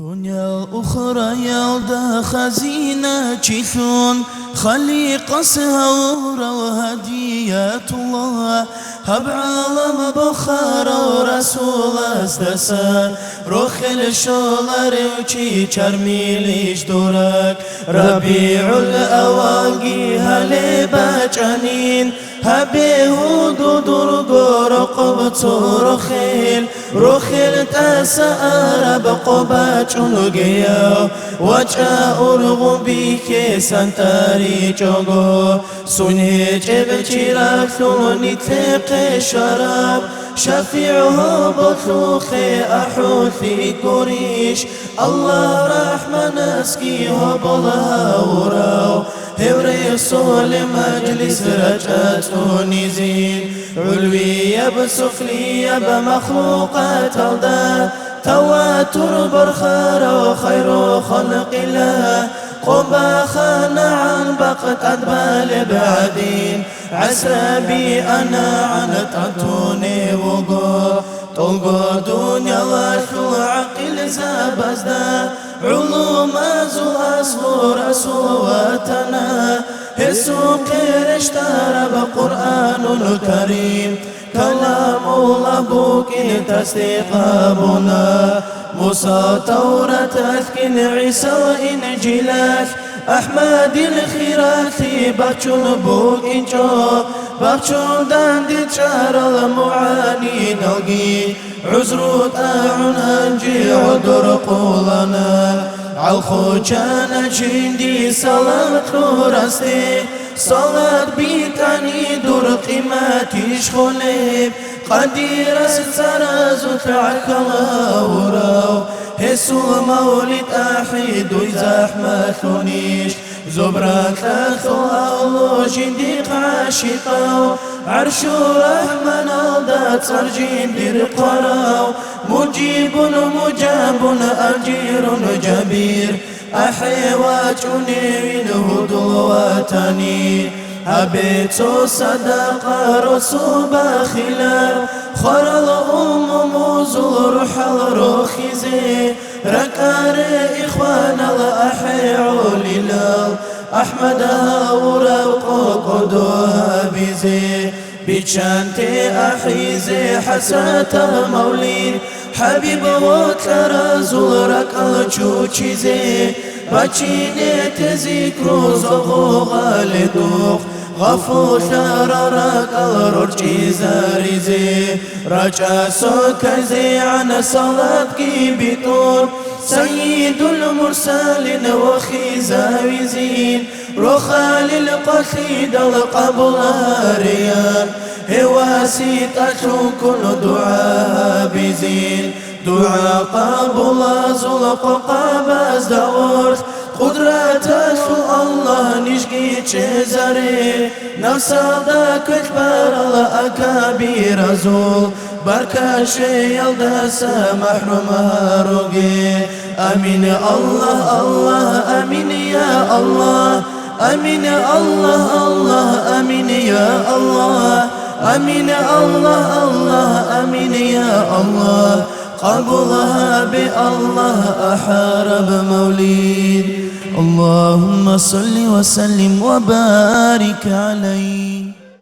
دنيا أخرى يلدا خزينة تشيثون خليق سهورة وهديات الله هب عالم بخارة ورسول أسدسا روخ الشولر وشي چرميليش دورك ربيع الأواقي هلي باجانين هبيه درقو رقبتو رخيل تسأر بقبات نقيا وجاء رغبيك سنتاري جوغو سني جب چراك ثوني تق شراب شفيعه بطلوخ أحوثي قريش الله رحمن اسكيه بلها وراو هوري صول مجلس رجعتوني زين علوي بسفلي بمخلوقات الدا تواتر برخار وخير خلق الله قبا خانا عن بقت أدبال بعدين عسى بي أنا عنت أتوني وقو طلقو دنيا وشو عقل زابزدا علوم أزو أصبر أصواتنا السوق اشترى بقرآن الكريم كلام الله بوك تصديقابنا موسى توراة أثكن عيسى وإنجيلاك أحمد الخيراتي بخشون بوك إنجو بخشون دان دي تشار المعاني نلقي عزروت أعن أنجي عدر قولنا عالخوشانا جندي صلاة راسي صلاة بيتاني دور قيماتي شغلي قدير سترازت عكلا وراو هسو مولد أحيد ويزاحمثونيش زبرات أخو الله جندي عاشقاو عرش رحمن الدات سرجين دير قراو مجيب مجاب أجير جبير أحيواتني منه دلواتني هبيتو صدق رسوب خلاف خرل موزل روح الروخزي ركار إخوان الأحياء لله أحمد ورق قدوها بزي بيشانتي أحيزي حسرة المولين حبيب وكرزول رك الجوشيزي بچيني تذكرو زغو غالدوخ غفو شررك الرجي زاريزي رجع سكزي عن صلاتك بطول سيد المرسلين وخزاوزين رخال القصيد القبل ريان هواسيتة كل دعاء بزين دعاء قبل زلق قبز دورت قدرته الله نشكي تشزري نفس ذاك كبر الأكابير زول بركة يلدس محرومها رقي أمين الله الله أمين يا الله أمين الله الله أمين يا الله أمين الله الله أمين يا الله قبلها بالله أحارب موليد اللهم صل وسلم وبارك عليه.